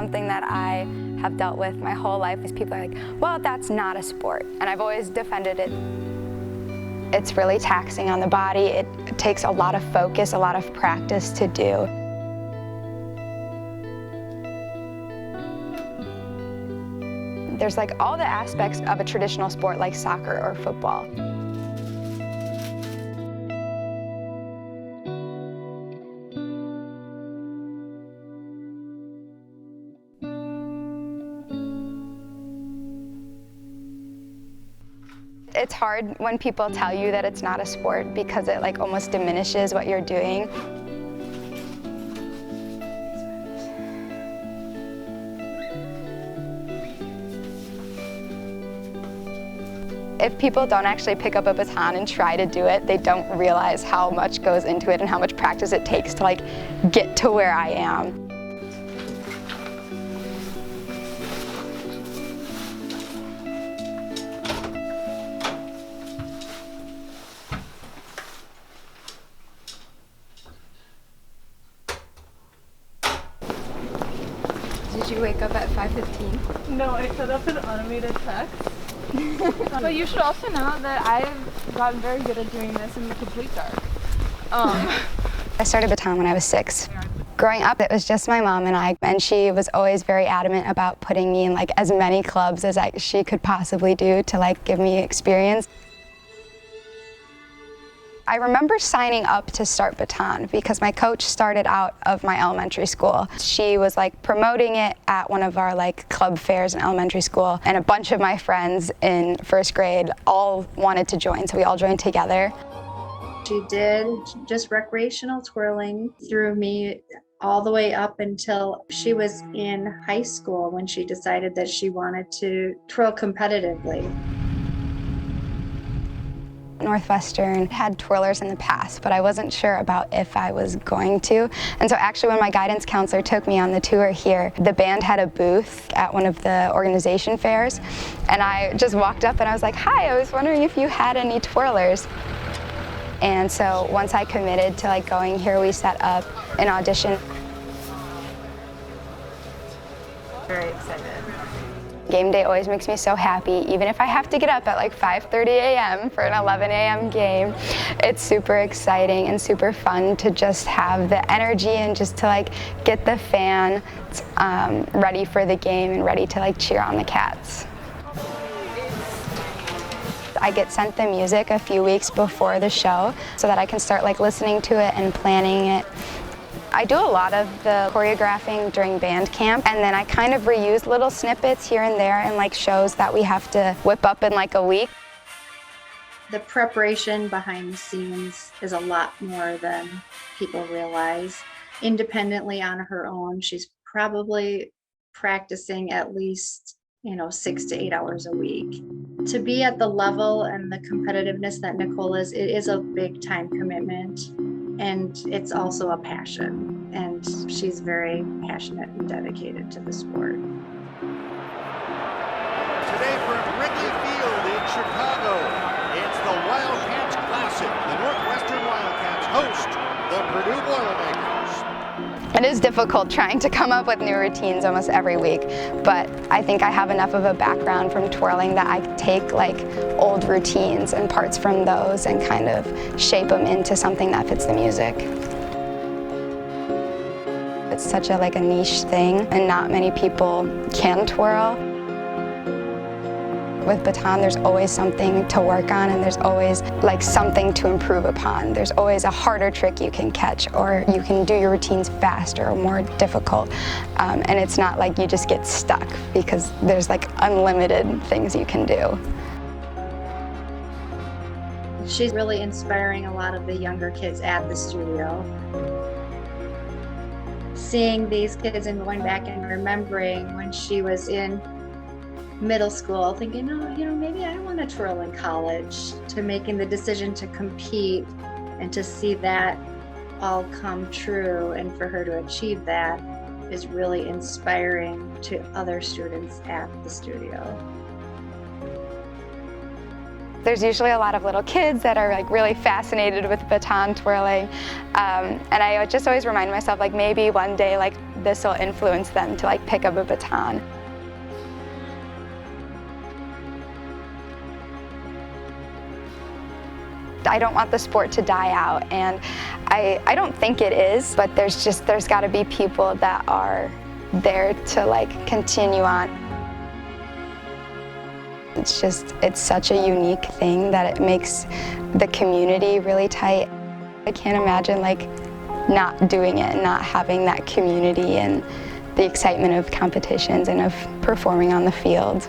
something that I have dealt with my whole life. Is people are like, well, that's not a sport. And I've always defended it. It's really taxing on the body. It takes a lot of focus, a lot of practice to do. There's like all the aspects of a traditional sport like soccer or football. It's hard when people tell you that it's not a sport because it like almost diminishes what you're doing. If people don't actually pick up a baton and try to do it, they don't realize how much goes into it and how much practice it takes to like get to where I am. Did you wake up at 5:15? No, I set up an automated text. But you should also know that I've gotten very good at doing this in the complete dark. I started baton when I was 6. Growing up, it was just my mom and I, and she was always very adamant about putting me in like as many clubs as she could possibly do to like give me experience. I remember signing up to start baton because my coach started out of my elementary school. She was like promoting it at one of our like club fairs in elementary school, and a bunch of my friends in first grade all wanted to join, so we all joined together. She did just recreational twirling through me all the way up until she was in high school when she decided that she wanted to twirl competitively. Northwestern had twirlers in the past, but I wasn't sure about if I was going to. And so actually when my guidance counselor took me on the tour here, the band had a booth at one of the organization fairs, and I just walked up and I was like, hi, I was wondering if you had any twirlers. And so once I committed to like going here, we set up an audition. Very excited. Game day always makes me so happy, even if I have to get up at like 5:30 a.m. for an 11 a.m. game. It's super exciting and super fun to just have the energy and just to like get the fans ready for the game and ready to like cheer on the Cats. I get sent the music a few weeks before the show so that I can start like listening to it and planning it. I do a lot of the choreographing during band camp, and then I kind of reuse little snippets here and there in like shows that we have to whip up in like a week. The preparation behind the scenes is a lot more than people realize. Independently on her own, she's probably practicing at least 6 to 8 hours a week. To be at the level and the competitiveness that Nicole is, it is a big time commitment. And it's also a passion, and she's very passionate and dedicated to the sport. Today from Wrigley Field in Chicago, it's the Wildcats Classic. The Northwestern Wildcats host the Purdue Boilermakers. It is difficult trying to come up with new routines almost every week, but I think I have enough of a background from twirling that I take like old routines and parts from those and kind of shape them into something that fits the music. It's such a niche thing, and not many people can twirl. With baton, there's always something to work on, and there's always like something to improve upon. There's always a harder trick you can catch, or you can do your routines faster or more difficult. And it's not like you just get stuck, because there's like unlimited things you can do. She's really inspiring a lot of the younger kids at the studio. Seeing these kids and going back and remembering when she was in middle school, thinking, maybe I want to twirl in college, to making the decision to compete and to see that all come true, and for her to achieve that is really inspiring to other students at the studio. There's usually a lot of little kids that are like really fascinated with baton twirling, and I just always remind myself like maybe one day like this will influence them to like pick up a baton. I don't want the sport to die out, and I don't think it is, but there's got to be people that are there to like continue on. It's such a unique thing that it makes the community really tight. I can't imagine like not doing it and not having that community and the excitement of competitions and of performing on the field.